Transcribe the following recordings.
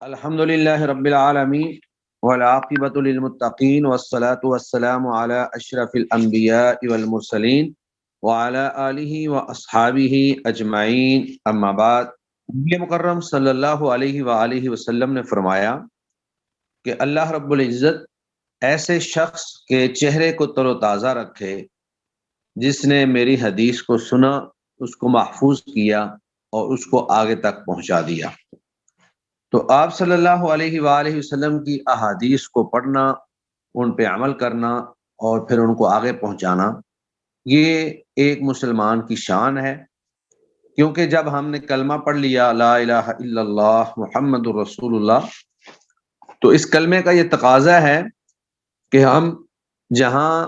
الحمد للہ رب العالمین والعاقبۃ للمتقین والصلاة والسلام علی اشرف الانبیاء والمرسلین وعلی آلہ واصحابہ اجمعین، اما بعد۔ نبی مکرم صلی اللہ علیہ وآلہ وسلم نے فرمایا کہ اللہ رب العزت ایسے شخص کے چہرے کو تر و تازہ رکھے جس نے میری حدیث کو سنا، اس کو محفوظ کیا اور اس کو آگے تک پہنچا دیا۔ تو آپ صلی اللہ علیہ وآلہ وسلم کی احادیث کو پڑھنا، ان پہ عمل کرنا اور پھر ان کو آگے پہنچانا، یہ ایک مسلمان کی شان ہے، کیونکہ جب ہم نے کلمہ پڑھ لیا لا الہ الا اللہ محمد الرسول اللہ، تو اس کلمے کا یہ تقاضا ہے کہ ہم جہاں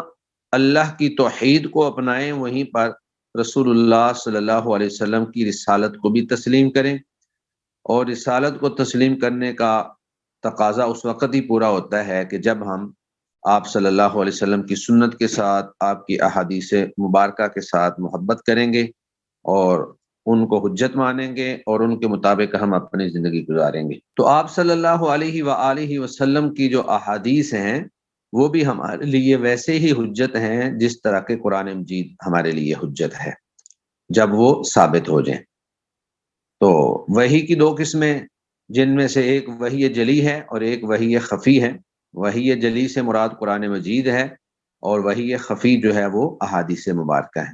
اللہ کی توحید کو اپنائیں، وہیں پر رسول اللہ صلی اللہ علیہ وسلم کی رسالت کو بھی تسلیم کریں، اور رسالت کو تسلیم کرنے کا تقاضا اس وقت ہی پورا ہوتا ہے کہ جب ہم آپ صلی اللہ علیہ وسلم کی سنت کے ساتھ، آپ کی احادیث مبارکہ کے ساتھ محبت کریں گے اور ان کو حجت مانیں گے اور ان کے مطابق ہم اپنی زندگی گزاریں گے۔ تو آپ صلی اللہ علیہ وآلہ وسلم کی جو احادیث ہیں وہ بھی ہمارے لیے ویسے ہی حجت ہیں جس طرح کے قرآن مجید ہمارے لیے حجت ہے، جب وہ ثابت ہو جائیں۔ تو وحی کی دو قسمیں، جن میں سے ایک وحی جلی ہے اور ایک وحی خفی ہے۔ وحی جلی سے مراد قرآن مجید ہے، اور وحی خفی جو ہے وہ احادیث مبارکہ ہے۔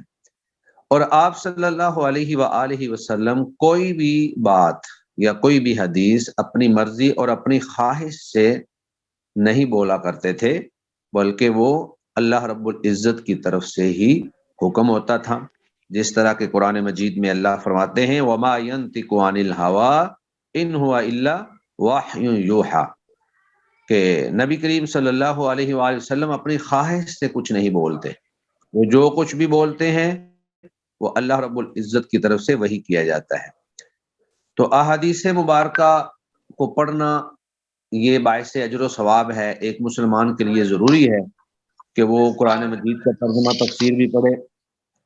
اور آپ صلی اللہ علیہ وآلہ وسلم کوئی بھی بات یا کوئی بھی حدیث اپنی مرضی اور اپنی خواہش سے نہیں بولا کرتے تھے، بلکہ وہ اللہ رب العزت کی طرف سے ہی حکم ہوتا تھا، جس طرح کہ قرآن مجید میں اللہ فرماتے ہیں وَمَا يَنْطِقُ عَنِ الْهَوَىٰ إِنْ هُوَ إِلَّا وَحْيٌ يُوحَىٰ، کہ نبی کریم صلی اللہ علیہ وآلہ وسلم اپنی خواہش سے کچھ نہیں بولتے، وہ جو کچھ بھی بولتے ہیں وہ اللہ رب العزت کی طرف سے وحی کیا جاتا ہے۔ تو احادیث مبارکہ کو پڑھنا یہ باعث اجر و ثواب ہے۔ ایک مسلمان کے لیے ضروری ہے کہ وہ قرآن مجید کا ترجمہ تفسیر بھی پڑھے،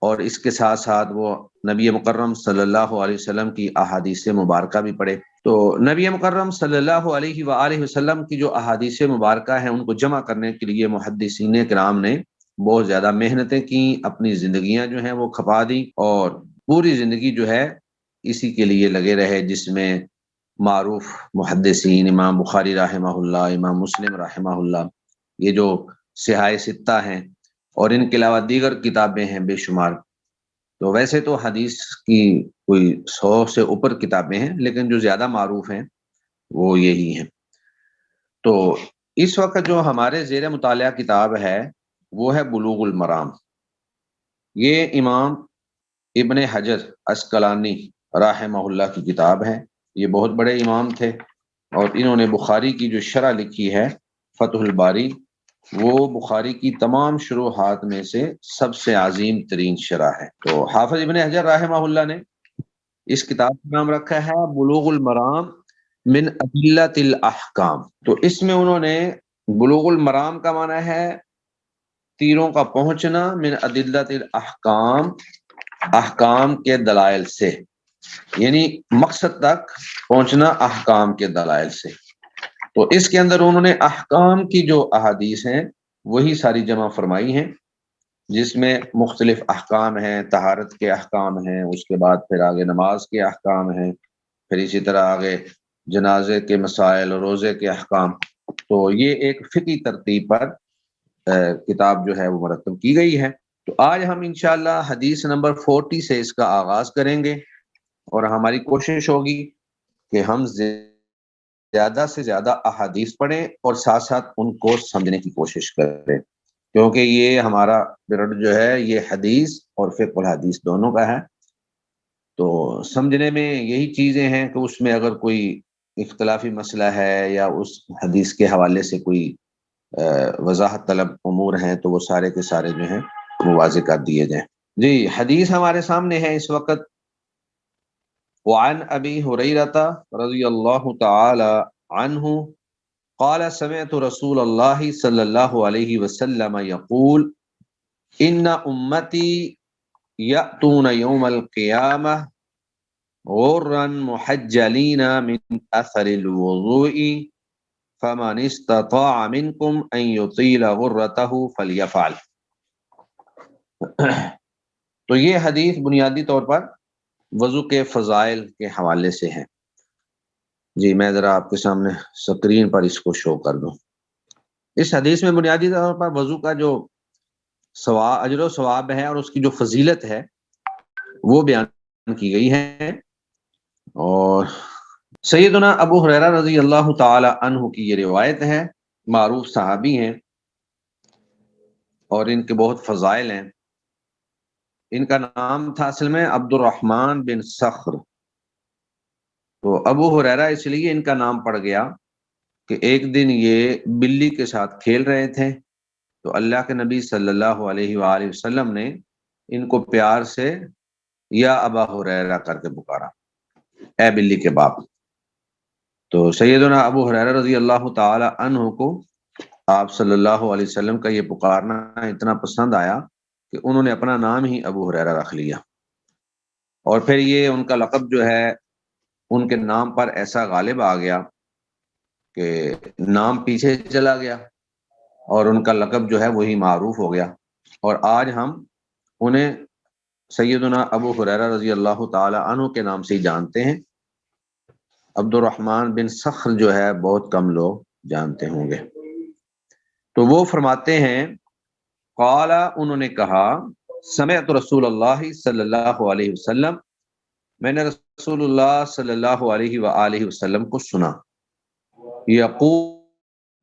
اور اس کے ساتھ ساتھ وہ نبی مکرم صلی اللہ علیہ وسلم کی احادیث مبارکہ بھی پڑھے۔ تو نبی مکرم صلی اللہ علیہ وآلہ وسلم کی جو احادیث مبارکہ ہیں ان کو جمع کرنے کے لیے محدثین کرام نے بہت زیادہ محنتیں کی، اپنی زندگیاں جو ہیں وہ کھپا دی، اور پوری زندگی جو ہے اسی کے لیے لگے رہے، جس میں معروف محدثین امام بخاری رحمہ اللہ، امام مسلم رحمہ اللہ، یہ جو صحاح ستہ ہیں، اور ان کے علاوہ دیگر کتابیں ہیں بے شمار۔ تو ویسے تو حدیث کی کوئی 100 سے اوپر کتابیں ہیں، لیکن جو زیادہ معروف ہیں وہ یہی ہیں۔ تو اس وقت جو ہمارے زیر مطالعہ کتاب ہے وہ ہے بلوغ المرام۔ یہ امام ابن حجر عسقلانی رحمہ اللہ کی کتاب ہے۔ یہ بہت بڑے امام تھے، اور انہوں نے بخاری کی جو شرح لکھی ہے فتح الباری، وہ بخاری کی تمام شروحات میں سے سب سے عظیم ترین شرح ہے۔ تو حافظ ابن حجر رحمہ اللہ نے اس کتاب کا نام رکھا ہے بلوغ المرام من ادلۃ الاحکام۔ تو اس میں انہوں نے بلوغ المرام کا معنی ہے تیروں کا پہنچنا، من ادلۃ الاحکام، احکام کے دلائل سے، یعنی مقصد تک پہنچنا احکام کے دلائل سے۔ تو اس کے اندر انہوں نے احکام کی جو احادیث ہیں وہی ساری جمع فرمائی ہیں، جس میں مختلف احکام ہیں، طہارت کے احکام ہیں، اس کے بعد پھر آگے نماز کے احکام ہیں، پھر اسی طرح آگے جنازے کے مسائل، روزے کے احکام۔ تو یہ ایک فقہی ترتیب پر کتاب جو ہے وہ مرتب کی گئی ہے۔ تو آج ہم انشاءاللہ حدیث نمبر 40 سے اس کا آغاز کریں گے، اور ہماری کوشش ہوگی کہ ہم زیادہ سے زیادہ احادیث پڑھیں اور ساتھ ساتھ ان کو سمجھنے کی کوشش کریں، کیونکہ یہ ہمارا پیریڈ جو ہے یہ حدیث اور فقہ الحدیث دونوں کا ہے۔ تو سمجھنے میں یہی چیزیں ہیں کہ اس میں اگر کوئی اختلافی مسئلہ ہے یا اس حدیث کے حوالے سے کوئی وضاحت طلب امور ہیں تو وہ سارے کے سارے جو ہیں وہ واضح کر دیے جائیں۔ جی، حدیث ہمارے سامنے ہے اس وقت۔ وعن ابی ہریرہ رضی اللہ تعالی عنہ قال سمعت رسول اللہ صلی اللہ علیہ وسلم یقول ان امتی یأتون یوم القیامہ غرا محجلین من اثر الوضوء فمن استطاع منکم ان یطیل غرتہ فلیفعل۔ تو یہ حدیث بنیادی طور پر وضو کے فضائل کے حوالے سے ہے۔ جی میں ذرا آپ کے سامنے سکرین پر اس کو شو کر دوں۔ اس حدیث میں بنیادی طور پر وضو کا جو اجر و ثواب ہے اور اس کی جو فضیلت ہے وہ بیان کی گئی ہے، اور سیدنا ابو ہریرہ رضی اللہ تعالی عنہ کی یہ روایت ہے، معروف صحابی ہیں اور ان کے بہت فضائل ہیں۔ ان کا نام تھا اصل میں عبد الرحمن بن صخر، تو ابو ہریرہ اس لیے ان کا نام پڑ گیا کہ ایک دن یہ بلی کے ساتھ کھیل رہے تھے، تو اللہ کے نبی صلی اللہ علیہ وآلہ وسلم نے ان کو پیار سے یا ابا ہریرہ کر کے پکارا، اے بلی کے باپ۔ تو سیدنا ابو ہریرہ رضی اللہ تعالی عنہ کو آپ صلی اللہ علیہ وسلم کا یہ پکارنا اتنا پسند آیا کہ انہوں نے اپنا نام ہی ابو ہریرہ رکھ لیا، اور پھر یہ ان کا لقب جو ہے ان کے نام پر ایسا غالب آ گیا کہ نام پیچھے چلا گیا اور ان کا لقب جو ہے وہی معروف ہو گیا، اور آج ہم انہیں سیدنا ابو ہریرہ رضی اللہ تعالی عنہ کے نام سے ہی جانتے ہیں۔ عبد الرحمن بن صخر جو ہے بہت کم لوگ جانتے ہوں گے۔ تو وہ فرماتے ہیں قال، انہوں نے کہا سمعت رسول اللہ صلی اللہ علیہ وسلم، میں نے رسول اللہ صلی اللہ علیہ وآلہ وسلم کو سنا، یقول،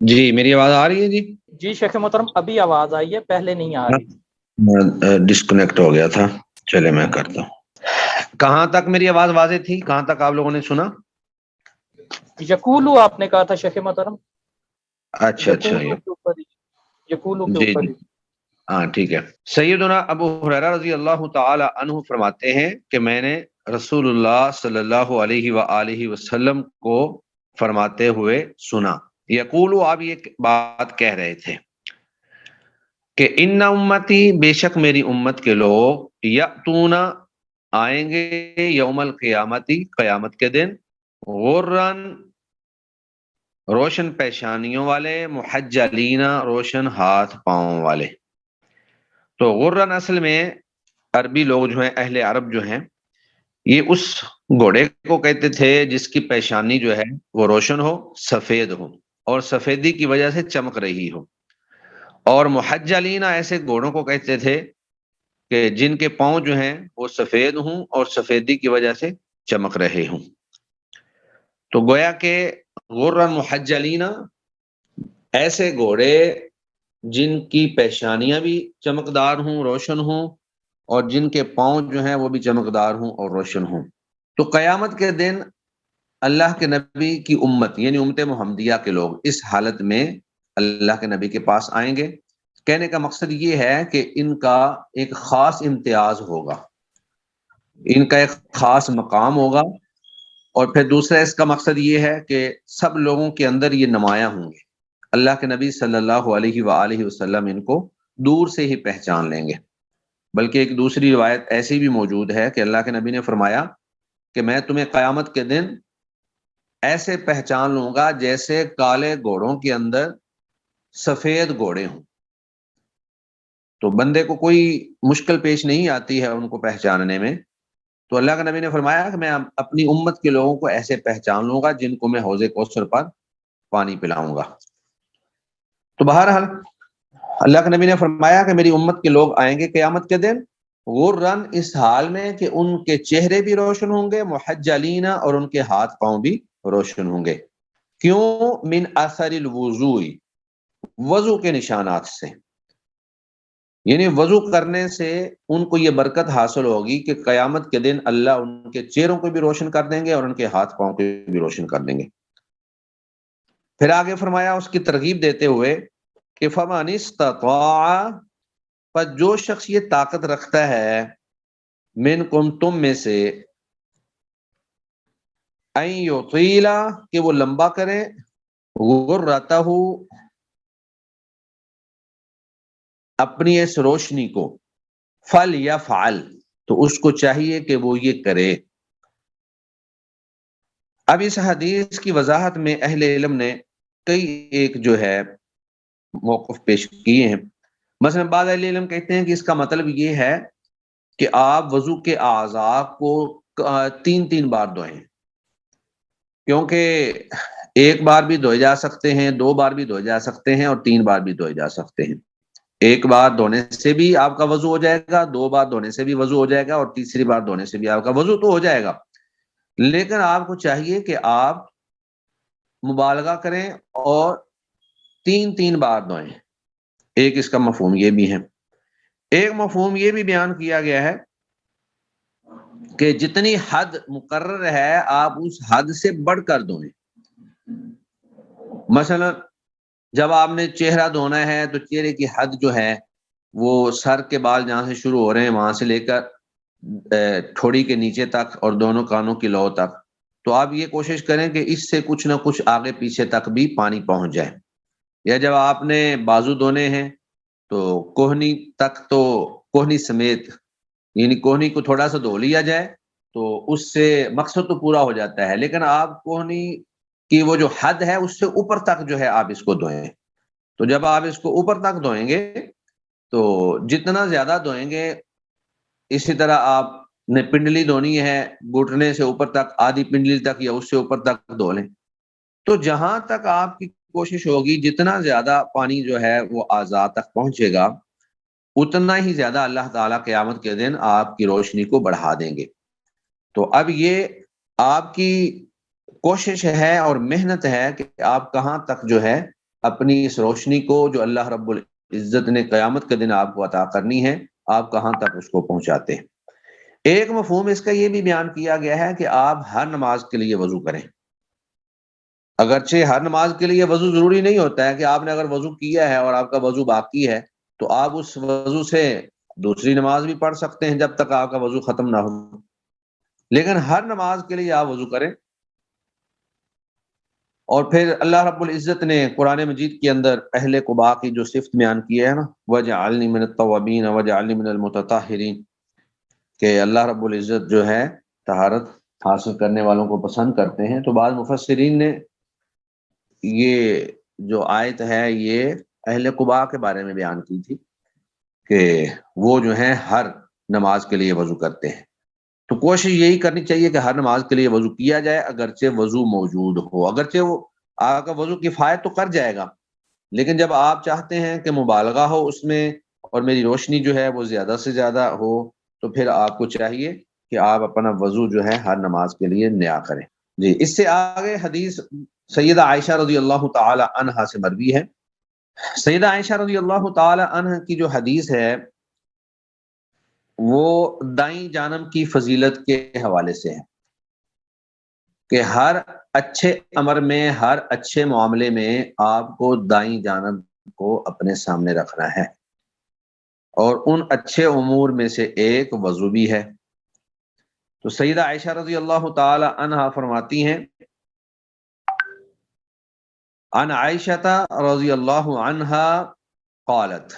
جی میری آواز آ رہی ہے؟ جی جی شیخ محترم ابھی آواز آئی ہے، پہلے نہیں آ رہی۔ ڈسکنیکٹ ہو گیا تھا، چلے میں کرتا ہوں۔ کہاں تک میری آواز واضح تھی؟ کہاں تک آپ لوگوں نے سنا؟ یقولو آپ نے کہا تھا شیخ محترم، اچھا یقولو کے اوپر ہی، یقولو کے جی اوپر جی ہی۔ ہاں ٹھیک ہے۔ سیدنا ابو ہریرہ رضی اللہ تعالی عنہ فرماتے ہیں کہ میں نے رسول اللہ صلی اللہ علیہ وآلہ وسلم کو فرماتے ہوئے سنا، یقولو، آپ یہ بات کہہ رہے تھے کہ ان امتی، بے شک میری امت کے لوگ، یاتون، آئیں گے، یوم القیامتی، قیامت کے دن، غرن، روشن پیشانیوں والے، محجلین، روشن ہاتھ پاؤں والے۔ تو غرن اصل میں عربی لوگ جو ہیں، اہل عرب جو ہیں، یہ اس گھوڑے کو کہتے تھے جس کی پیشانی جو ہے وہ روشن ہو، سفید ہو، اور سفیدی کی وجہ سے چمک رہی ہو، اور محجلین ایسے گھوڑوں کو کہتے تھے کہ جن کے پاؤں جو ہیں وہ سفید ہوں اور سفیدی کی وجہ سے چمک رہے ہوں۔ تو گویا کہ غرن محجلین ایسے گھوڑے جن کی پیشانیاں بھی چمکدار ہوں، روشن ہوں، اور جن کے پاؤں جو ہیں وہ بھی چمکدار ہوں اور روشن ہوں۔ تو قیامت کے دن اللہ کے نبی کی امت یعنی امت محمدیہ کے لوگ اس حالت میں اللہ کے نبی کے پاس آئیں گے۔ کہنے کا مقصد یہ ہے کہ ان کا ایک خاص امتیاز ہوگا، ان کا ایک خاص مقام ہوگا، اور پھر دوسرا اس کا مقصد یہ ہے کہ سب لوگوں کے اندر یہ نمایاں ہوں گے۔ اللہ کے نبی صلی اللہ علیہ وآلہ وسلم ان کو دور سے ہی پہچان لیں گے۔ بلکہ ایک دوسری روایت ایسی بھی موجود ہے کہ اللہ کے نبی نے فرمایا کہ میں تمہیں قیامت کے دن ایسے پہچان لوں گا جیسے کالے گھوڑوں کے اندر سفید گھوڑے ہوں۔ تو بندے کو کوئی مشکل پیش نہیں آتی ہے ان کو پہچاننے میں۔ تو اللہ کے نبی نے فرمایا کہ میں اپنی امت کے لوگوں کو ایسے پہچان لوں گا جن کو میں حوض کوثر پر پانی پلاؤں گا۔ تو بہرحال اللہ کے نبی نے فرمایا کہ میری امت کے لوگ آئیں گے قیامت کے دن غرن، اس حال میں کہ ان کے چہرے بھی روشن ہوں گے، محجلین، اور ان کے ہاتھ پاؤں بھی روشن ہوں گے۔ کیوں؟ من اثر الوضوء، وضو کے نشانات سے، یعنی وضو کرنے سے ان کو یہ برکت حاصل ہوگی کہ قیامت کے دن اللہ ان کے چہروں کو بھی روشن کر دیں گے اور ان کے ہاتھ پاؤں کو بھی روشن کر دیں گے۔ پھر آگے فرمایا اس کی ترغیب دیتے ہوئے کہ فمن استطاع، پر جو شخص یہ طاقت رکھتا ہے، منکم، تم میں سے، ان یطیل، کہ وہ لمبا کرے، غرتہ، اپنی اس روشنی کو، فلیفعل، تو اس کو چاہیے کہ وہ یہ کرے۔ اب اس حدیث کی وضاحت میں اہل علم نے کئی ایک جو ہے موقف پیش کیے ہیں. مثلا بعض اہل علم کہتے ہیں کہ اس کا مطلب یہ ہے کہ آپ وضو کے اعضاء کو 3 بار دھوئیں، کیونکہ ایک بار بھی دھوئے جا سکتے ہیں، 2 بار بھی دھوئے جا سکتے ہیں، اور 3 بار بھی دھوئے جا سکتے ہیں. ایک بار دھونے سے بھی آپ کا وضو ہو جائے گا، 2 بار دھونے سے بھی وضو ہو جائے گا، اور تیسری بار دھونے سے بھی آپ کا وضو تو ہو جائے گا. لیکن آپ کو چاہیے کہ آپ مبالغہ کریں اور 3 بار دھوئیں. ایک اس کا مفہوم یہ بھی ہے. ایک مفہوم یہ بھی بیان کیا گیا ہے کہ جتنی حد مقرر ہے آپ اس حد سے بڑھ کر دھوئیں. مثلا جب آپ نے چہرہ دھونا ہے تو چہرے کی حد جو ہے وہ سر کے بال جہاں سے شروع ہو رہے ہیں وہاں سے لے کر ٹھوڑی کے نیچے تک اور دونوں کانوں کی لو تک، تو آپ یہ کوشش کریں کہ اس سے کچھ نہ کچھ آگے پیچھے تک بھی پانی پہنچ جائے. یا جب آپ نے بازو دھونے ہیں تو کوہنی تک، تو کوہنی سمیت یعنی کوہنی کو تھوڑا سا دھو لیا جائے تو اس سے مقصد تو پورا ہو جاتا ہے. لیکن آپ کوہنی کی وہ جو حد ہے اس سے اوپر تک جو ہے آپ اس کو دھوئیں. تو جب آپ اس کو اوپر تک دھوئیں گے تو جتنا زیادہ دھوئیں گے، اسی طرح آپ نے پنڈلی دھونی ہے گھٹنے سے اوپر تک، آدھی پنڈلی تک یا اس سے اوپر تک دھو لیں. تو جہاں تک آپ کی کوشش ہوگی جتنا زیادہ پانی جو ہے وہ اعضاء تک پہنچے گا اتنا ہی زیادہ اللہ تعالیٰ قیامت کے دن آپ کی روشنی کو بڑھا دیں گے. تو اب یہ آپ کی کوشش ہے اور محنت ہے کہ آپ کہاں تک جو ہے اپنی اس روشنی کو جو اللہ رب العزت نے قیامت کے دن آپ کو عطا کرنی ہے، آپ کہاں تک اس کو پہنچاتے ہیں. ایک مفہوم اس کا یہ بھی بیان کیا گیا ہے کہ آپ ہر نماز کے لیے وضو کریں. اگرچہ ہر نماز کے لیے وضو ضروری نہیں ہوتا ہے کہ آپ نے اگر وضو کیا ہے اور آپ کا وضو باقی ہے تو آپ اس وضو سے دوسری نماز بھی پڑھ سکتے ہیں جب تک آپ کا وضو ختم نہ ہو. لیکن ہر نماز کے لیے آپ وضو کریں. اور پھر اللہ رب العزت نے قرآن مجید کے اندر اہل قباء کی جو صفت بیان کی ہے نا، وَجَعَلْنِي مِنَ التَّوَّابِينَ وَجَعَلْنِي مِنَ الْمُتَطَهِّرِينَ، کہ اللہ رب العزت جو ہے طہارت حاصل کرنے والوں کو پسند کرتے ہیں. تو بعض مفسرین نے یہ جو آیت ہے یہ اہل قباء کے بارے میں بیان کی تھی کہ وہ جو ہیں ہر نماز کے لیے وضو کرتے ہیں. تو کوشش یہی کرنی چاہیے کہ ہر نماز کے لیے وضو کیا جائے، اگرچہ وضو موجود ہو. اگرچہ وہ آپ کا وضو کفایت تو کر جائے گا، لیکن جب آپ چاہتے ہیں کہ مبالغہ ہو اس میں اور میری روشنی جو ہے وہ زیادہ سے زیادہ ہو تو پھر آپ کو چاہیے کہ آپ اپنا وضو جو ہے ہر نماز کے لیے نیا کریں. جی، اس سے آگے حدیث سیدہ عائشہ رضی اللہ تعالی عنہا سے مروی ہے. سیدہ عائشہ رضی اللہ تعالی عنہ کی جو حدیث ہے وہ دائیں جانب کی فضیلت کے حوالے سے ہے کہ ہر اچھے امر میں، ہر اچھے معاملے میں آپ کو دائیں جانب کو اپنے سامنے رکھنا ہے، اور ان اچھے امور میں سے ایک وضو بھی ہے. تو سیدہ عائشہ رضی اللہ تعالی عنہا فرماتی ہیں، عن عائشہ رضی اللہ عنہا قالت،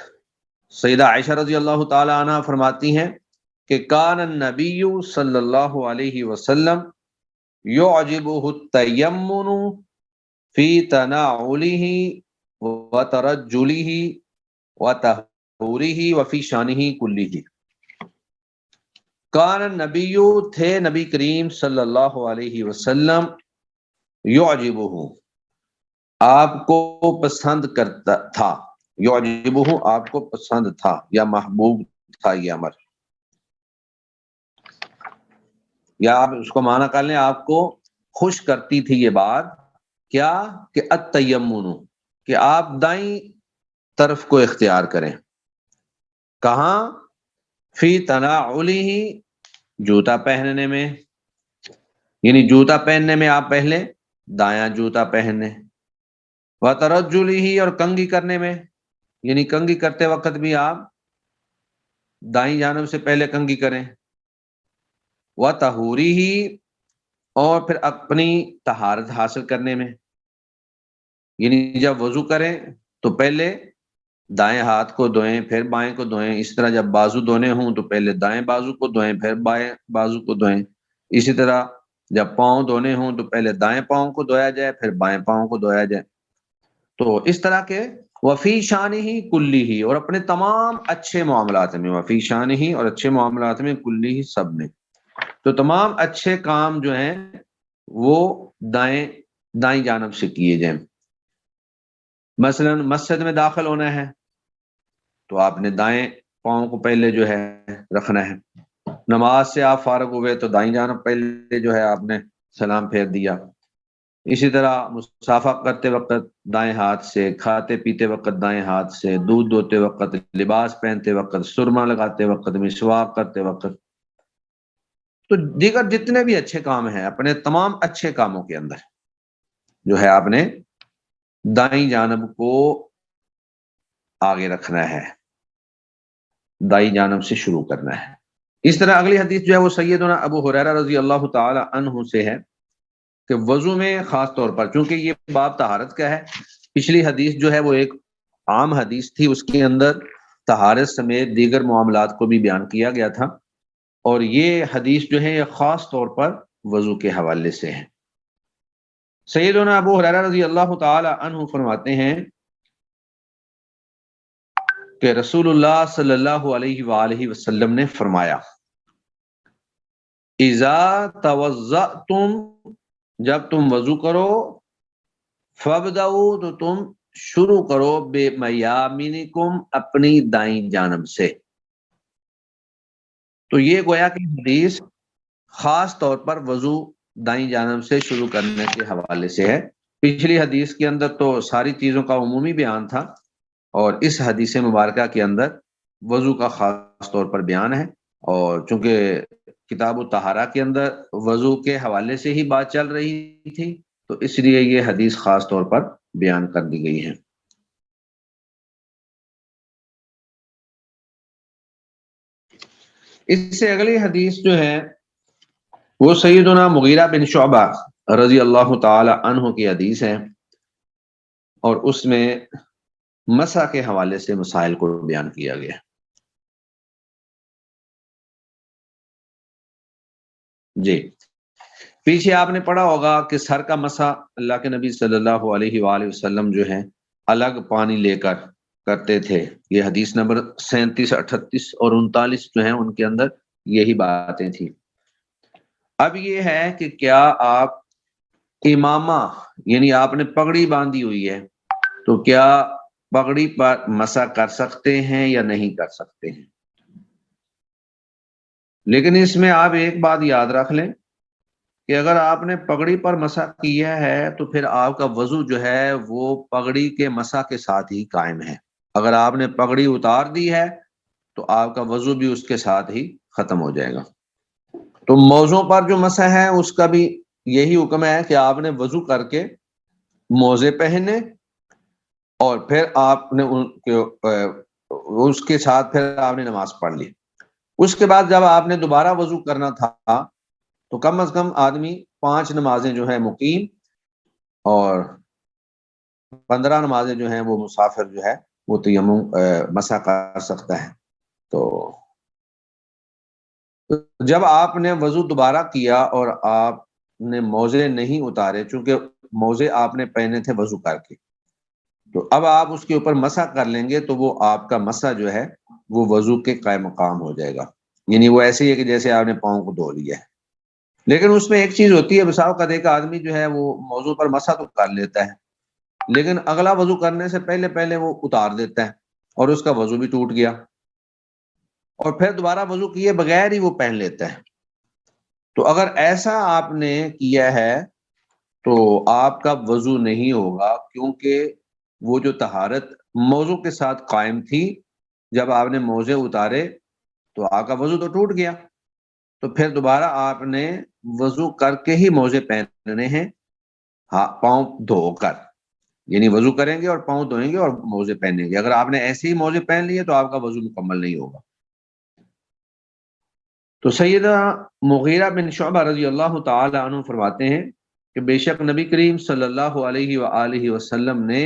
سیدہ عائشہ رضی اللہ تعالی عنہ فرماتی ہیں کہ کان النبی صلی اللہ علیہ وسلم یعجبہ التیمن فی تناعلہ وترجلہ وطہورہ وفی شانہ کلہ. کان النبی، تھے نبی کریم صلی اللہ علیہ وسلم، یعجبہ، آپ کو پسند کرتا تھا، یعجبہ آپ کو پسند تھا یا محبوب تھا یہ امر، یا آپ اس کو معنی کر لیں آپ کو خوش کرتی تھی یہ بات، کیا کہ التیمن، کہ آپ دائیں طرف کو اختیار کریں. کہاں؟ فی تناعلہ، جوتا پہننے میں، یعنی جوتا پہننے میں آپ پہلے دایاں جوتا پہنے، وترجلہ، اور کنگھی کرنے میں، یعنی کنگھی کرتے وقت بھی آپ دائیں جانب سے پہلے کنگھی کریں، وطہورہ، اور پھر اپنی طہارت حاصل کرنے میں، یعنی جب وضو کریں تو پہلے دائیں ہاتھ کو دھوئیں پھر بائیں کو دھوئیں. اس طرح جب بازو دھونے ہوں تو پہلے دائیں بازو کو دھوئیں پھر بائیں بازو کو دھوئیں. اسی طرح جب پاؤں دھونے ہوں تو پہلے دائیں پاؤں کو دھویا جائے، پھر بائیں پاؤں کو دھویا جائے. تو اس طرح کے وفی شان ہی کلی ہی، اور اپنے تمام اچھے معاملات میں، وفی شان ہی اور اچھے معاملات میں، کلی ہی سب میں. تو تمام اچھے کام جو ہیں وہ دائیں جانب سے کیے جائیں. مثلا مسجد میں داخل ہونا ہے تو آپ نے دائیں پاؤں کو پہلے جو ہے رکھنا ہے. نماز سے آپ فارغ ہوئے تو دائیں جانب پہلے جو ہے آپ نے سلام پھیر دیا. اسی طرح مصافحہ کرتے وقت دائیں ہاتھ سے، کھاتے پیتے وقت دائیں ہاتھ سے، دودھ دھوتے وقت، لباس پہنتے وقت، سرما لگاتے وقت، مسواک کرتے وقت. تو دیگر جتنے بھی اچھے کام ہیں، اپنے تمام اچھے کاموں کے اندر جو ہے آپ نے دائیں جانب کو آگے رکھنا ہے، دائیں جانب سے شروع کرنا ہے. اس طرح اگلی حدیث جو ہے وہ سیدنا ابو ہریرہ رضی اللہ تعالی عنہ سے ہے کہ وضو میں خاص طور پر، چونکہ یہ باب طہارت کا ہے، پچھلی حدیث جو ہے وہ ایک عام حدیث تھی، اس کے اندر طہارت سمیت دیگر معاملات کو بھی بیان کیا گیا تھا، اور یہ حدیث جو ہے یہ خاص طور پر وضو کے حوالے سے ہے. سیدنا ابو ہریرہ رضی اللہ تعالی عنہ فرماتے ہیں کہ رسول اللہ صلی اللہ علیہ وآلہ وسلم نے فرمایا، اذا توضأتم، جب تم وضو کرو، فابدؤ، تو تم شروع کرو، بمیامنکم، اپنی دائیں جانب سے. تو یہ گویا کہ حدیث خاص طور پر وضو دائیں جانب سے شروع کرنے کے حوالے سے ہے. پچھلی حدیث کے اندر تو ساری چیزوں کا عمومی بیان تھا، اور اس حدیث مبارکہ کے اندر وضو کا خاص طور پر بیان ہے. اور چونکہ کتاب الطہارہ کے اندر وضو کے حوالے سے ہی بات چل رہی تھی، تو اس لیے یہ حدیث خاص طور پر بیان کر دی گئی ہے. اس سے اگلی حدیث جو ہے وہ سیدنا مغیرہ بن شعبہ رضی اللہ تعالی عنہ کی حدیث ہے، اور اس میں مسح کے حوالے سے مسائل کو بیان کیا گیا. جی، پیچھے آپ نے پڑھا ہوگا کہ سر کا مسح اللہ کے نبی صلی اللہ علیہ وآلہ وسلم جو ہے الگ پانی لے کر کرتے تھے. یہ حدیث نمبر 37، 38 اور 39 جو ہیں ان کے اندر یہی باتیں تھیں. اب یہ ہے کہ کیا آپ امامہ، یعنی آپ نے پگڑی باندھی ہوئی ہے، تو کیا پگڑی پر مسح کر سکتے ہیں یا نہیں کر سکتے ہیں؟ لیکن اس میں آپ ایک بات یاد رکھ لیں کہ اگر آپ نے پگڑی پر مسح کیا ہے تو پھر آپ کا وضو جو ہے وہ پگڑی کے مسح کے ساتھ ہی قائم ہے. اگر آپ نے پگڑی اتار دی ہے تو آپ کا وضو بھی اس کے ساتھ ہی ختم ہو جائے گا. تو موزوں پر جو مسح ہے اس کا بھی یہی حکم ہے کہ آپ نے وضو کر کے موزے پہنے، اور پھر آپ نے اس کے ساتھ پھر آپ نے نماز پڑھ لی. اس کے بعد جب آپ نے دوبارہ وضو کرنا تھا تو کم از کم آدمی 5 نمازیں جو ہیں مقیم اور 15 نمازیں جو ہیں وہ مسافر جو ہے وہ تیمم مسح کر سکتا ہے. تو جب آپ نے وضو دوبارہ کیا اور آپ نے موزے نہیں اتارے، چونکہ موزے آپ نے پہنے تھے وضو کر کے، تو اب آپ اس کے اوپر مسح کر لیں گے تو وہ آپ کا مسح جو ہے وہ وضو کے قائم مقام ہو جائے گا. یعنی وہ ایسے ہی ہے کہ جیسے آپ نے پاؤں کو دھو لیا ہے. لیکن اس میں ایک چیز ہوتی ہے، بسا اوقات ایک آدمی جو ہے وہ موضوع پر مسح تو کر لیتا ہے لیکن اگلا وضو کرنے سے پہلے وہ اتار دیتا ہے اور اس کا وضو بھی ٹوٹ گیا، اور پھر دوبارہ وضو کیے بغیر ہی وہ پہن لیتا ہے. تو اگر ایسا آپ نے کیا ہے تو آپ کا وضو نہیں ہوگا، کیونکہ وہ جو طہارت موضوع کے ساتھ قائم تھی، جب آپ نے موزے اتارے تو آپ کا وضو تو ٹوٹ گیا. تو پھر دوبارہ آپ نے وضو کر کے ہی موزے پہننے ہیں، پاؤں دھو کر، یعنی وضو کریں گے اور پاؤں دھوئیں گے اور موزے پہنیں گے. اگر آپ نے ایسے ہی موزے پہن لیے تو آپ کا وضو مکمل نہیں ہوگا. تو سیدنا مغیرہ بن شعبہ رضی اللہ تعالی عنہ فرماتے ہیں کہ بے شک نبی کریم صلی اللہ علیہ وآلہ وسلم نے،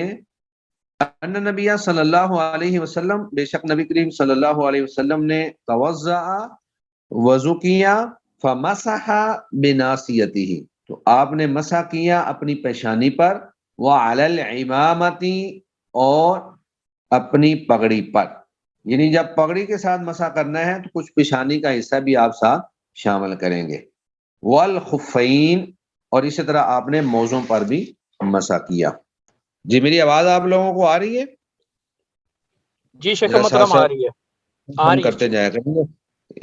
ان نبی صلی اللہ علیہ وسلم، بے شک نبی کریم صلی اللہ علیہ وسلم نے توضع، وضو کیا، فمسح بناصیتہ، تو آپ نے مسح کیا اپنی پیشانی پر، وعلی العمامۃ، اور اپنی پگڑی پر، یعنی جب پگڑی کے ساتھ مسح کرنا ہے تو کچھ پیشانی کا حصہ بھی آپ ساتھ شامل کریں گے، والخفین، اور اسی طرح آپ نے موزوں پر بھی مسح کیا۔ جی میری آواز آپ لوگوں کو آ رہی ہے؟ جی شیخ ذرا ساتھ محترم آ ساتھ رہی ہے، آ ہم رہی ہے کرتے جی۔ جایا کریں گے۔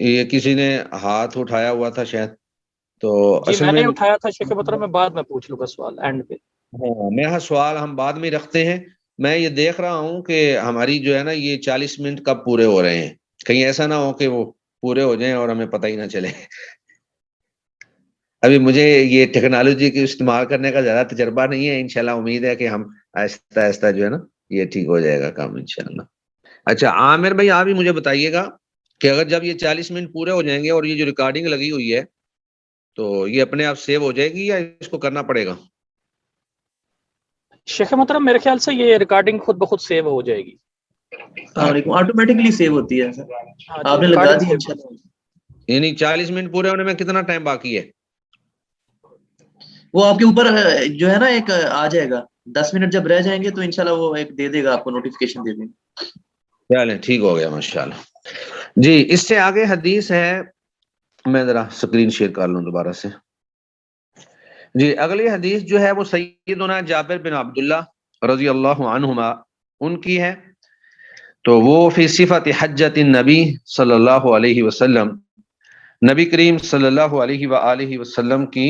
یہ کسی نے ہاتھ اٹھایا ہوا تھا شاید، تو جی اصل میں میں نے اٹھایا تھا شیخ محترم، میں بعد میں پوچھ لوں گا سوال اینڈ پہ۔ ہاں، میں ہاں سوال ہم بعد میں رکھتے ہیں۔ میں یہ دیکھ رہا ہوں کہ ہماری جو ہے نا یہ 40 منٹ کب پورے ہو رہے ہیں، کہیں ایسا نہ ہو کہ وہ پورے ہو جائیں اور ہمیں پتہ ہی نہ چلے۔ ابھی مجھے یہ ٹیکنالوجی کے استعمال کرنے کا زیادہ تجربہ نہیں ہے، انشاءاللہ امید ہے کہ ہم آہستہ آہستہ جو ہے نا یہ ٹھیک ہو جائے گا کام انشاءاللہ۔ اچھا عامر بھائی آپ ہی مجھے بتائیے گا کہ اگر جب یہ 40 منٹ پورے ہو جائیں گے اور یہ جو ریکارڈنگ لگی ہوئی ہے تو یہ اپنے آپ سیو ہو جائے گی یا اس کو کرنا پڑے گا؟ شیخ محترم میرے خیال سے یہ ریکارڈنگ خود بخود سیو ہو جائے گی۔ السلام علیکم، آٹومیٹکلی سیو ہوتی ہے سر، ہاں جی آپ نے لگا ریکارڈنگ دی سیو، انشاءاللہ۔ یعنی 40 منٹ پورے ہونے میں کتنا ٹائم باقی ہے؟ وہ آپ کے اوپر جو ہے نا ایک آ جائے گا، 10 منٹ جب رہ جائیں گے تو انشاءاللہ وہ ایک دے دے گا آپ کو، نوٹیفیکیشن دے دیں گے۔ چلیں ٹھیک ہو گیا ماشاءاللہ۔ جی اس سے آگے حدیث ہے، میں ذرا سکرین شیئر کر لوں دوبارہ سے۔ جی اگلی حدیث جو ہے وہ سیدنا جابر بن عبداللہ رضی اللہ عنہما ان کی ہے، تو وہ فی صفت حجت النبی صلی اللہ علیہ وسلم، نبی کریم صلی اللہ علیہ وآلہ وسلم کی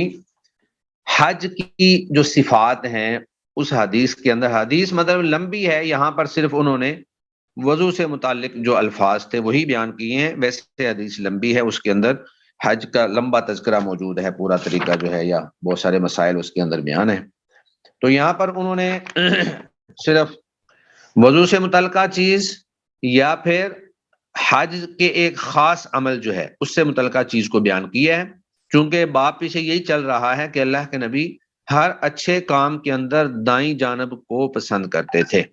حج کی جو صفات ہیں اس حدیث کے اندر، حدیث مطلب لمبی ہے، یہاں پر صرف انہوں نے وضو سے متعلق جو الفاظ تھے وہی بیان کیے ہیں، ویسے حدیث لمبی ہے، اس کے اندر حج کا لمبا تذکرہ موجود ہے، پورا طریقہ جو ہے یا بہت سارے مسائل اس کے اندر بیان ہیں۔ تو یہاں پر انہوں نے صرف وضو سے متعلقہ چیز یا پھر حج کے ایک خاص عمل جو ہے اس سے متعلقہ چیز کو بیان کیا ہے، چونکہ باب پیچھے یہی چل رہا ہے کہ اللہ کے نبی ہر اچھے کام کے اندر دائیں جانب کو پسند کرتے تھے۔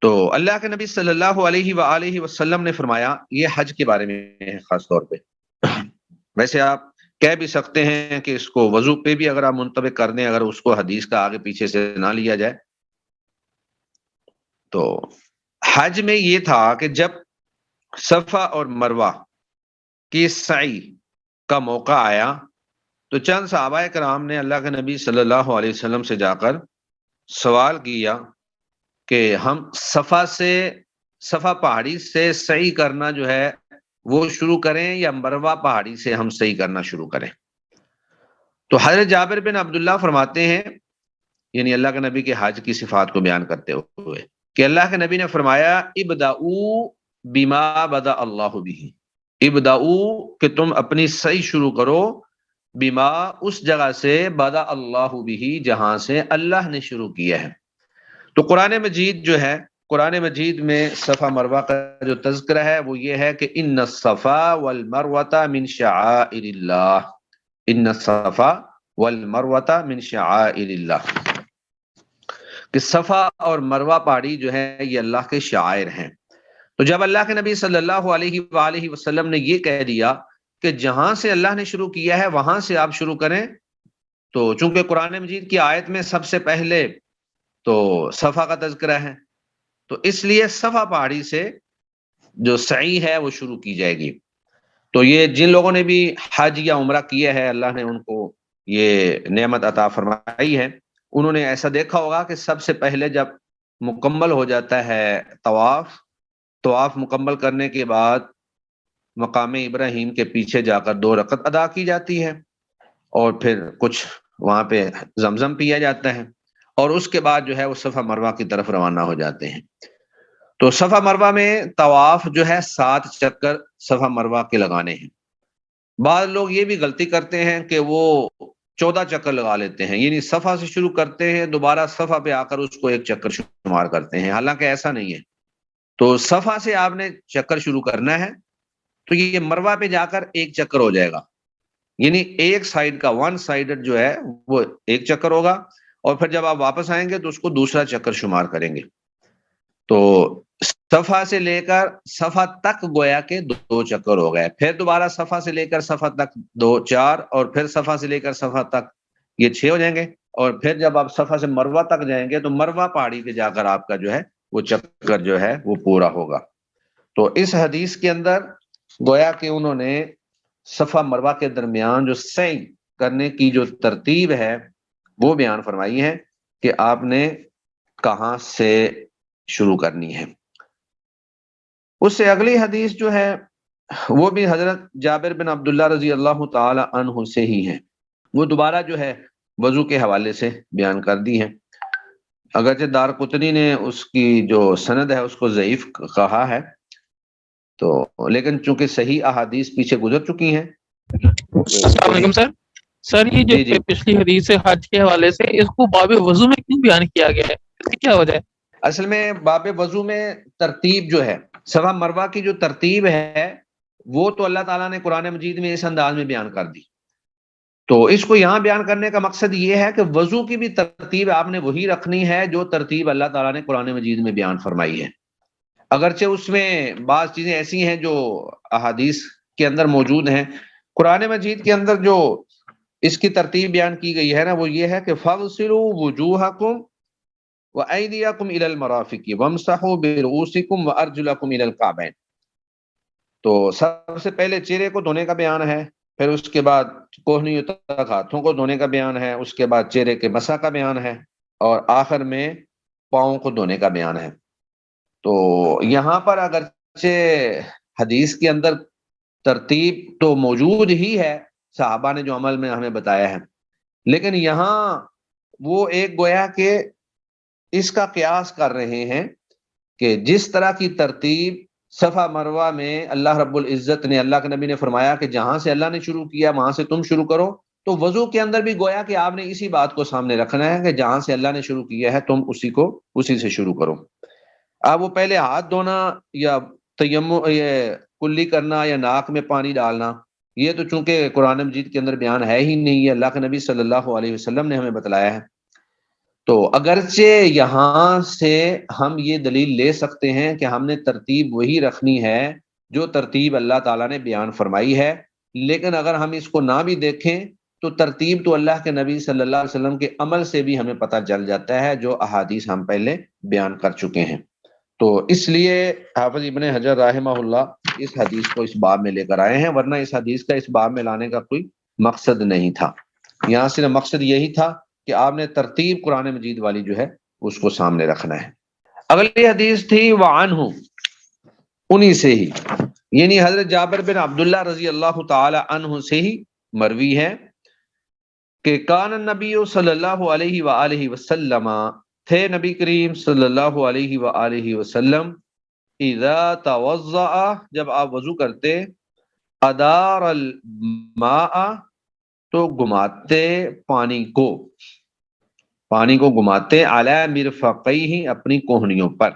تو اللہ کے نبی صلی اللہ علیہ وآلہ وسلم نے فرمایا، یہ حج کے بارے میں ہے خاص طور پہ، ویسے آپ کہہ بھی سکتے ہیں کہ اس کو وضو پہ بھی اگر آپ منطبق کر دیں، اگر اس کو حدیث کا آگے پیچھے سے نہ لیا جائے، تو حج میں یہ تھا کہ جب صفا اور مروہ کی سعی کا موقع آیا تو چند صحابہ کرام نے اللہ کے نبی صلی اللہ علیہ وسلم سے جا کر سوال کیا کہ ہم صفا پہاڑی سے سعی کرنا جو ہے وہ شروع کریں یا مروہ پہاڑی سے ہم سعی کرنا شروع کریں؟ تو حضرت جابر بن عبداللہ فرماتے ہیں، یعنی اللہ کے نبی کے حج کی صفات کو بیان کرتے ہوئے، کہ اللہ کے نبی نے فرمایا ابدعوا بما بدا اللہ بہ، ابدعوا کہ تم اپنی سعی شروع کرو، بما اس جگہ سے بدا اللہ بہ جہاں سے اللہ نے شروع کیا ہے۔ تو قرآن مجید جو ہے، قرآن مجید میں صفا مروہ کا جو تذکرہ ہے وہ یہ ہے کہ ان الصفا والمروہ من شعائر اللہ، ان الصفا والمروہ من شعائر اللہ، کہ صفا اور مروہ پہاڑی جو ہے یہ اللہ کے شعائر ہیں۔ تو جب اللہ کے نبی صلی اللہ علیہ وآلہ وسلم نے یہ کہہ دیا کہ جہاں سے اللہ نے شروع کیا ہے وہاں سے آپ شروع کریں، تو چونکہ قرآن مجید کی آیت میں سب سے پہلے تو صفا کا تذکرہ ہے، تو اس لیے صفا پہاڑی سے جو سعی ہے وہ شروع کی جائے گی۔ تو یہ جن لوگوں نے بھی حج یا عمرہ کیا ہے، اللہ نے ان کو یہ نعمت عطا فرمائی ہے، انہوں نے ایسا دیکھا ہوگا کہ سب سے پہلے جب مکمل ہو جاتا ہے طواف مکمل کرنے کے بعد مقام ابراہیم کے پیچھے جا کر 2 رکعت ادا کی جاتی ہے، اور پھر کچھ وہاں پہ زمزم پیا جاتا ہے، اور اس کے بعد جو ہے وہ صفا مروہ کی طرف روانہ ہو جاتے ہیں۔ تو صفا مروہ میں طواف جو ہے 7 چکر صفا مروہ کے لگانے ہیں۔ بعض لوگ یہ بھی غلطی کرتے ہیں کہ وہ 14 چکر لگا لیتے ہیں، یعنی صفا سے شروع کرتے ہیں، دوبارہ صفا پہ آ کر اس کو 1 چکر شمار کرتے ہیں، حالانکہ ایسا نہیں ہے۔ تو صفا سے آپ نے چکر شروع کرنا ہے، تو یہ مروہ پہ جا کر 1 چکر ہو جائے گا، یعنی ایک سائیڈ کا 1 سائیڈڈ جو ہے وہ 1 چکر ہوگا، اور پھر جب آپ واپس آئیں گے تو اس کو دوسرا چکر شمار کریں گے۔ تو صفا سے لے کر صفا تک گویا کے 2 چکر ہو گئے، پھر دوبارہ صفا سے لے کر صفا تک 2 4، اور پھر صفا سے لے کر صفا تک یہ 6 ہو جائیں گے، اور پھر جب آپ صفا سے مروہ تک جائیں گے تو مروہ پہاڑی پہ جا کر آپ کا جو ہے وہ چکر جو ہے وہ پورا ہوگا۔ تو اس حدیث کے اندر گویا کہ انہوں نے صفا مروہ کے درمیان جو سعی کرنے کی جو ترتیب ہے وہ بیان فرمائی ہے کہ آپ نے کہاں سے شروع کرنی ہے۔ اس سے اگلی حدیث جو ہے وہ بھی حضرت جابر بن عبداللہ رضی اللہ تعالی عنہ سے ہی ہے، وہ دوبارہ جو ہے وضو کے حوالے سے بیان کر دی ہے، اگرچہ دارقطنی نے اس کی جو سند ہے اس کو ضعیف کہا ہے، تو لیکن چونکہ صحیح احادیث پیچھے گزر چکی ہیں۔ السلام علیکم سر۔ سر یہ جو جی جی، پچھلی حدیث ہے حج کے حوالے سے، اس کو باب وضو میں کیوں بیان کیا گیا ہے، اس کی کیا وجہ ہے؟ اصل میں باب وضو میں ترتیب جو ہے، صفا مروہ کی جو ترتیب ہے وہ تو اللہ تعالیٰ نے قرآن مجید میں اس انداز میں بیان کر دی، تو اس کو یہاں بیان کرنے کا مقصد یہ ہے کہ وضو کی بھی ترتیب آپ نے وہی رکھنی ہے جو ترتیب اللہ تعالیٰ نے قرآن مجید میں بیان فرمائی ہے، اگرچہ اس میں بعض چیزیں ایسی ہیں جو احادیث کے اندر موجود ہیں۔ قرآن مجید کے اندر جو اس کی ترتیب بیان کی گئی ہے نا وہ یہ ہے کہ فَاغْسِلُوا وُجُوهَكُمْ وَأَيْدِيَكُمْ إِلَى الْمَرَافِقِ وَامْسَحُوا بِرُؤُوسِكُمْ وَأَرْجُلَكُمْ إِلَى الْكَعْبَيْنِ، تو سب سے پہلے چہرے کو دھونے کا بیان ہے، پھر اس کے بعد کوہنیوں تک ہاتھوں کو دھونے کا بیان ہے، اس کے بعد چہرے کے مسح کا بیان ہے، اور آخر میں پاؤں کو دھونے کا بیان ہے۔ تو یہاں پر اگرچہ حدیث کے اندر ترتیب تو موجود ہی ہے، صحابہ نے جو عمل میں ہمیں بتایا ہے، لیکن یہاں وہ ایک گویا کہ اس کا قیاس کر رہے ہیں کہ جس طرح کی ترتیب صفا مروہ میں اللہ رب العزت نے، اللہ کے نبی نے فرمایا کہ جہاں سے اللہ نے شروع کیا وہاں سے تم شروع کرو، تو وضو کے اندر بھی گویا کہ آپ نے اسی بات کو سامنے رکھنا ہے کہ جہاں سے اللہ نے شروع کیا ہے تم اسی سے شروع کرو۔ اب وہ پہلے ہاتھ دھونا یا یہ کلی کرنا یا ناک میں پانی ڈالنا، یہ تو چونکہ قرآن مجید کے اندر بیان ہے ہی نہیں، یہ اللہ کے نبی صلی اللہ علیہ وسلم نے ہمیں بتلایا ہے۔ تو اگرچہ یہاں سے ہم یہ دلیل لے سکتے ہیں کہ ہم نے ترتیب وہی رکھنی ہے جو ترتیب اللہ تعالیٰ نے بیان فرمائی ہے، لیکن اگر ہم اس کو نہ بھی دیکھیں تو ترتیب تو اللہ کے نبی صلی اللہ علیہ وسلم کے عمل سے بھی ہمیں پتہ چل جاتا ہے جو احادیث ہم پہلے بیان کر چکے ہیں۔ تو اس لیے حافظ ابن حجر رحمہ اللہ اس حدیث کو اس باب میں لے کر آئے ہیں، ورنہ اس حدیث کا اس باب میں لانے کا کوئی مقصد نہیں تھا، یہاں صرف مقصد یہی تھا کہ آپ نے ترتیب قرآن مجید والی جو ہے اس کو سامنے رکھنا ہے۔ اگلی حدیث تھی وعنہ، انہی سے ہی، یعنی حضرت جابر بن عبداللہ رضی اللہ تعالی عنہ سے ہی مروی ہے کہ کان النبی صلی اللہ علیہ وآلہ وسلم، تھے نبی کریم صلی اللہ علیہ وآلہ وسلم، اذا توضأ، جب آپ وضو کرتے، ادار الماء، تو گھماتے پانی کو گھماتے، علی مرفقیہ، اپنی کوہنیوں پر،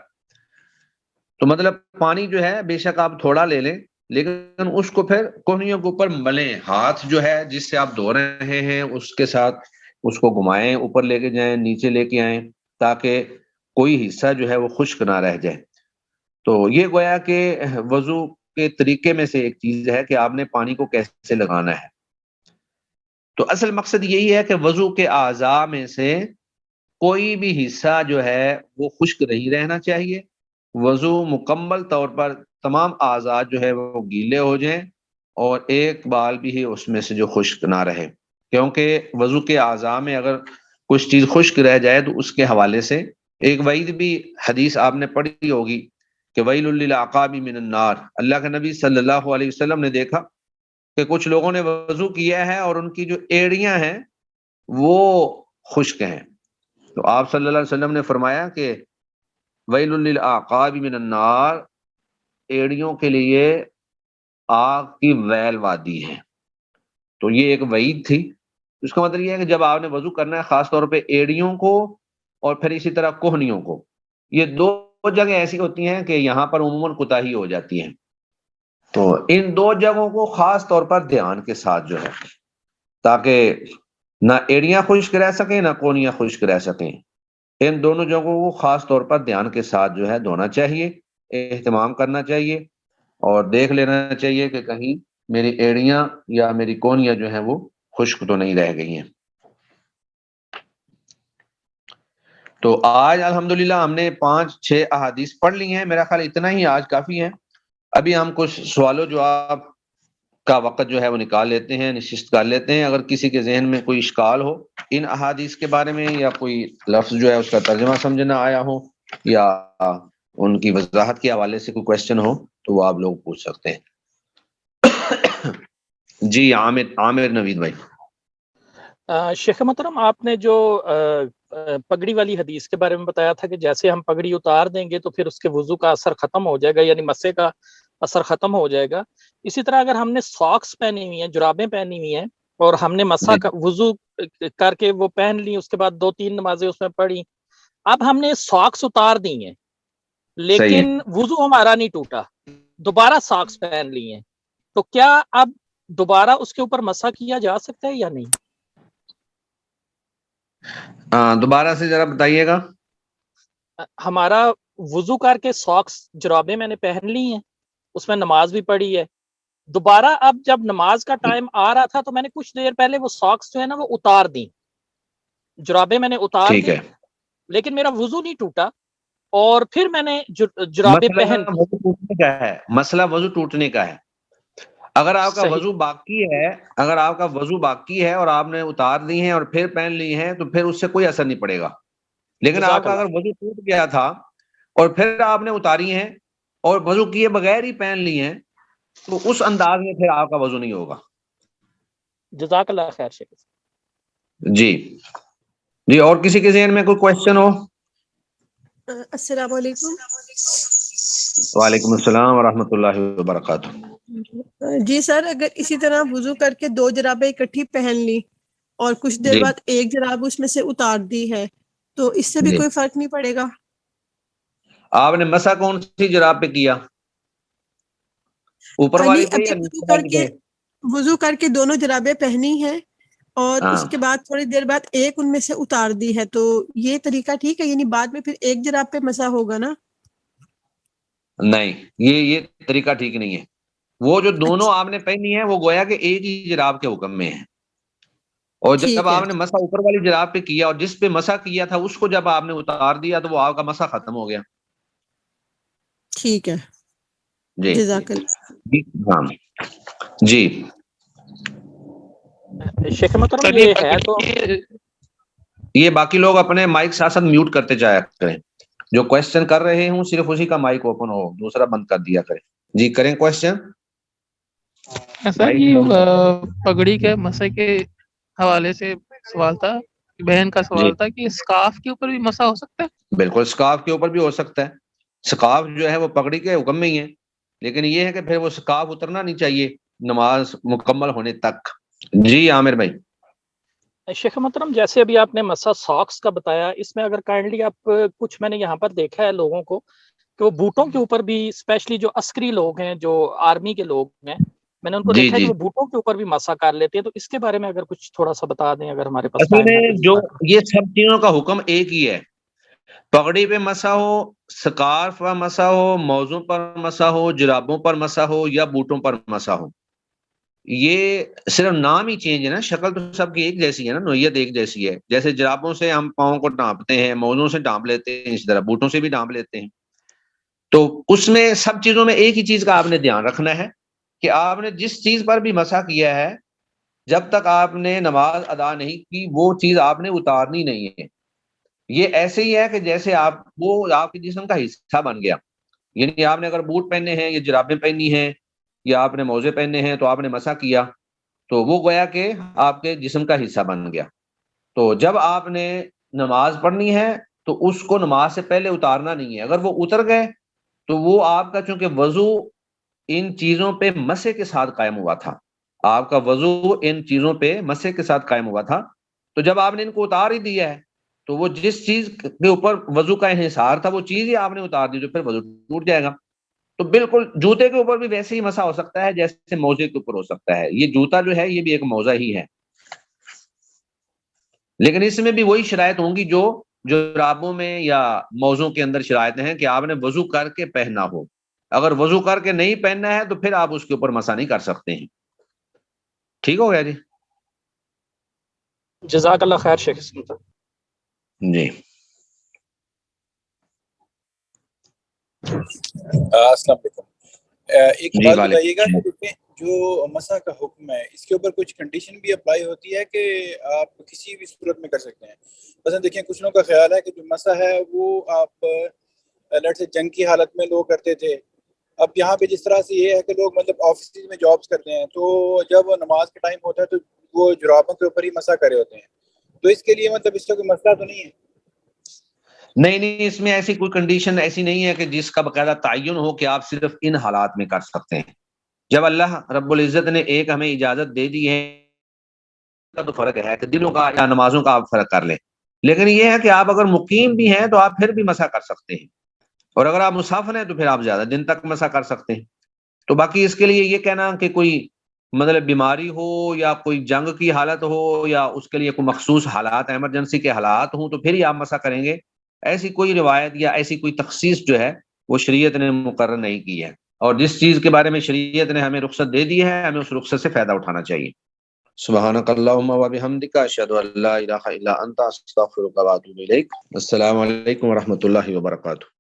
تو مطلب پانی جو ہے بے شک آپ تھوڑا لے لیں لیکن اس کو پھر کوہنیوں کے اوپر ملیں، ہاتھ جو ہے جس سے آپ دھو رہے ہیں اس کے ساتھ اس کو گھمائیں، اوپر لے کے جائیں، نیچے لے کے آئیں، تاکہ کوئی حصہ جو ہے وہ خشک نہ رہ جائے۔ تو یہ گویا کہ وضو کے طریقے میں سے ایک چیز ہے کہ آپ نے پانی کو کیسے لگانا ہے۔ تو اصل مقصد یہی ہے کہ وضو کے اعضاء میں سے کوئی بھی حصہ جو ہے وہ خشک نہیں رہنا چاہیے، وضو مکمل طور پر تمام اعضاء جو ہے وہ گیلے ہو جائیں اور ایک بال بھی ہی اس میں سے جو خشک نہ رہے، کیونکہ وضو کے اعضاء میں اگر کچھ چیز خشک رہ جائے تو اس کے حوالے سے ایک وعید بھی حدیث آپ نے پڑھی ہوگی کہ ویل للعقاب من النار، اللہ کے نبی صلی اللہ علیہ وسلم نے دیکھا کہ کچھ لوگوں نے وضو کیا ہے اور ان کی جو ایڑیاں ہیں وہ خشک ہیں، تو آپ صلی اللہ علیہ وسلم نے فرمایا کہ ویل للعقاب من النار، ایڑیوں کے لیے آگ کی ویل وادی ہے۔ تو یہ ایک وعید تھی، اس کا مطلب یہ ہے کہ جب آپ نے وضو کرنا ہے خاص طور پہ ایڑیوں کو اور پھر اسی طرح کوہنیوں کو، یہ دو جگہیں ایسی ہوتی ہیں کہ یہاں پر عموماً کوتاہی ہو جاتی ہے، تو ان دو جگہوں کو خاص طور پر دھیان کے ساتھ جو ہے، تاکہ نہ ایڑیاں خشک رہ سکیں نہ کوہنیاں خشک رہ سکیں، ان دونوں جگہوں کو خاص طور پر دھیان کے ساتھ جو ہے دھونا چاہیے، اہتمام کرنا چاہیے اور دیکھ لینا چاہیے کہ کہیں میری ایڑیاں یا میری کونیاں جو ہیں وہ خشک تو نہیں رہ گئی ہیں۔ تو آج الحمدللہ ہم نے 5-6 احادیث پڑھ لی ہیں، میرا خیال اتنا ہی آج کافی ہے۔ ابھی ہم کچھ سوال و جواب کا وقت جو ہے وہ نکال لیتے ہیں، نشست کر لیتے ہیں۔ اگر کسی کے ذہن میں کوئی اشکال ہو ان احادیث کے بارے میں، یا کوئی لفظ جو ہے اس کا ترجمہ سمجھ نہ آیا ہو، یا ان کی وضاحت کے حوالے سے کوئی کوشچن ہو، تو وہ آپ لوگ پوچھ سکتے ہیں۔ جی عامر نوید بھائی۔ شیخ محترم، آپ نے جو پگڑی والی حدیث کے بارے میں بتایا تھا کہ جیسے ہم پگڑی اتار دیں گے تو پھر اس کے وضو کا اثر ختم ہو جائے گا، یعنی مسے کا اثر ختم ہو جائے گا، اسی طرح اگر ہم نے ساکس پہنی ہوئی ہیں، جرابیں پہنی ہوئی ہیں، اور ہم نے مسا کا وضو کر کے وہ پہن لی، اس کے بعد 2-3 نمازیں اس میں پڑھی، اب ہم نے ساکس اتار دی ہیں لیکن وضو ہمارا نہیں ٹوٹا، دوبارہ ساکس پہن لی ہیں، تو کیا اب دوبارہ اس کے اوپر مسا کیا جا سکتا ہے یا نہیں؟ دوبارہ سے ذرا بتائیے گا۔ ہمارا وضو کر کے ساکس جرابیں میں نے پہن لی ہیں، اس میں نماز بھی پڑھی ہے، دوبارہ اب جب نماز کا ٹائم آ رہا تھا تو میں نے کچھ دیر پہلے وہ ساکس جو ہے نا وہ اتار دی، جرابیں میں نے اتار دی، لیکن میرا وضو نہیں ٹوٹا، اور پھر میں نے جرابیں پہن دی۔ وضو ٹوٹنے کا ہے، مسئلہ وضو ٹوٹنے کا ہے۔ اگر آپ کا وضو باقی ہے اور آپ نے اتار دی ہیں اور پھر پہن لی ہیں تو پھر اس سے کوئی اثر نہیں پڑے گا۔ لیکن آپ کا اگر وضو ٹوٹ گیا تھا اور پھر آپ نے اتاری ہیں اور وضو کیے بغیر ہی پہن لی ہیں تو اس انداز میں پھر آپ کا وضو نہیں ہوگا۔ جزاک اللہ خیر شیخ۔ جی اور کسی کے ذہن میں کوئی کوشچن ہو؟ السلام علیکم۔ وعلیکم السلام ورحمۃ اللہ وبرکاتہ۔ جی سر، اگر اسی طرح وضو کر کے 2 جرابیں اکٹھی پہن لی اور کچھ دیر بعد ایک جراب اس میں سے اتار دی ہے تو اس سے بھی کوئی فرق نہیں پڑے گا؟ آپ نے مسح کون سی جراب پہ کیا؟ اوپر والی پہ یا نیچے والی پہ؟ وضو کر کے دونوں جرابیں پہنی ہیں اور اس کے بعد تھوڑی دیر بعد ایک ان میں سے اتار دی ہے، تو یہ طریقہ ٹھیک ہے؟ یعنی بعد میں پھر ایک جراب پہ مسح ہوگا نا؟ نہیں، یہ طریقہ ٹھیک نہیں ہے۔ وہ جو دونوں آپ نے پہنی ہیں وہ گویا کہ ایک ہی جراب کے حکم میں ہے، اور جب آپ نے مسح اوپر والی جراب پہ کیا اور جس پہ مسح کیا تھا اس کو جب آپ نے اتار دیا تو وہ آپ کا مسح ختم ہو گیا۔ ٹھیک ہے جی جزاک اللہ۔ جی شیخ محترم یہ ہے تو یہ باقی لوگ اپنے مائک ساتھ ساتھ میوٹ کرتے جایا کریں، جو کوشچن کر رہے ہوں صرف اسی کا مائک اوپن ہو، دوسرا بند کر دیا کریں۔ جی کریں کوشچن۔ ایسا یہ پگڑی کے مسح کے حوالے سے سوال تھا، بہن کا سوال تھا کہ اسکارف کے اوپر بھی مسح ہو سکتا ہے؟ بالکل، اسکارف کے اوپر بھی ہو سکتا ہے۔ اسکارف جو ہے وہ پگڑی کے حکم میں ہی ہے، لیکن یہ ہے کہ پھر وہ اسکارف اترنا نہیں چاہیے نماز مکمل ہونے تک۔ جی عامر بھائی۔ شیخ محترم جیسے ابھی آپ نے مسح ساکس کا بتایا، اس میں اگر کائنڈلی آپ کچھ، میں نے یہاں پر دیکھا ہے لوگوں کو کہ وہ بوٹوں کے اوپر بھی، اسپیشلی جو عسکری لوگ ہیں، جو آرمی کے لوگ ہیں، میں نے ان کو دیکھا ہے کہ وہ بوٹوں کے اوپر بھی مسح کر لیتے ہیں، تو اس کے بارے میں اگر کچھ تھوڑا سا بتا دیں اگر ہمارے پاس ٹائم ہے۔ جو یہ سب چیزوں کا حکم ایک ہی ہے، پگڑی پہ مسح ہو، سکارف پر مسح ہو، موزوں پر مسح ہو، جرابوں پر مسح ہو یا بوٹوں پر مسح ہو، یہ صرف نام ہی چینج ہے نا، شکل تو سب کی ایک جیسی ہے نا، نوعیت ایک جیسی ہے۔ جیسے جرابوں سے ہم پاؤں کو ڈھانپتے ہیں، موزوں سے ڈھانپ لیتے ہیں، اسی طرح بوٹوں سے بھی ڈھانپ لیتے ہیں۔ تو اس میں سب چیزوں میں ایک ہی چیز کا آپ نے دھیان رکھنا ہے کہ آپ نے جس چیز پر بھی مسح کیا ہے، جب تک آپ نے نماز ادا نہیں کی وہ چیز آپ نے اتارنی نہیں ہے۔ یہ ایسے ہی ہے کہ جیسے وہ آپ کے جسم کا حصہ بن گیا، یعنی آپ نے اگر بوٹ پہنے ہیں یا جرابیں پہنی ہیں یا آپ نے موزے پہنے ہیں تو آپ نے مسح کیا تو وہ گویا کہ آپ کے جسم کا حصہ بن گیا۔ تو جب آپ نے نماز پڑھنی ہے تو اس کو نماز سے پہلے اتارنا نہیں ہے۔ اگر وہ اتر گئے تو وہ آپ کا، چونکہ وضو ان چیزوں پہ مسح کے ساتھ قائم ہوا تھا، آپ کا وضو ان چیزوں پہ مسح کے ساتھ قائم ہوا تھا، تو جب آپ نے ان کو اتار ہی دیا ہے تو وہ جس چیز کے اوپر وضو کا انحصار تھا وہ چیز ہی آپ نے اتار دی، تو پھر وضو ٹوٹ جائے گا۔ تو بالکل جوتے کے اوپر بھی ویسے ہی مسح ہو سکتا ہے جیسے موزے کے اوپر ہو سکتا ہے۔ یہ جوتا جو ہے یہ بھی ایک موزہ ہی ہے، لیکن اس میں بھی وہی شرائط ہوں گی جو جرابوں میں یا موزوں کے اندر شرائطیں ہیں کہ آپ نے وضو کر کے پہننا ہو. اگر وضو کر کے نہیں پہننا ہے تو پھر آپ اس کے اوپر مسح نہیں کر سکتے ہیں. ٹھیک ہو گیا جی؟ جزاک اللہ خیر شیخ اسمت. جی السلام علیکم. ایک جی بات وعلیکم بتائیے گا السلام. کہ دیکھیں جو مسح کا حکم ہے اس کے اوپر کچھ کنڈیشن بھی اپلائی ہوتی ہے کہ آپ کسی بھی صورت میں کر سکتے ہیں؟ مثلا دیکھیں کچھ لوگوں کا خیال ہے کہ جو مسح ہے وہ آپ لٹ سے جنگ کی حالت میں لوگ کرتے تھے. اب یہاں پہ جس طرح سے یہ ہے کہ لوگ مطلب آفیسز میں جابس کرتے ہیں تو جب نماز کا ٹائم ہوتا ہے تو وہ جرابوں کے اوپر ہی مسح کرے ہوتے ہیں, تو اس کے لیے مطلب اس کا کوئی مسئلہ تو نہیں ہے؟ نہیں, اس میں ایسی کوئی کنڈیشن ایسی نہیں ہے کہ جس کا باقاعدہ تعین ہو کہ آپ صرف ان حالات میں کر سکتے ہیں. جب اللہ رب العزت نے ایک ہمیں اجازت دے دی ہے تو فرق ہے کہ دنوں کا یا نمازوں کا آپ فرق کر لیں, لیکن یہ ہے کہ آپ اگر مقیم بھی ہیں تو آپ پھر بھی مسح کر سکتے ہیں, اور اگر آپ مسافر ہیں تو پھر آپ زیادہ دن تک مسح کر سکتے ہیں. تو باقی اس کے لیے یہ کہنا کہ کوئی مطلب بیماری ہو یا کوئی جنگ کی حالت ہو یا اس کے لیے کوئی مخصوص حالات ایمرجنسی کے حالات ہوں تو پھر ہی آپ مسح کریں گے, ایسی کوئی روایت یا ایسی کوئی تخصیص جو ہے وہ شریعت نے مقرر نہیں کی ہے. اور جس چیز کے بارے میں شریعت نے ہمیں رخصت دے دی ہے ہمیں اس رخصت سے فائدہ اٹھانا چاہیے. سبحانک اللہم و بحمدک اشہد ان لا الہ الا انت استغفرک و اتوب الیک. السلام علیکم و رحمۃ اللہ وبرکاتہ.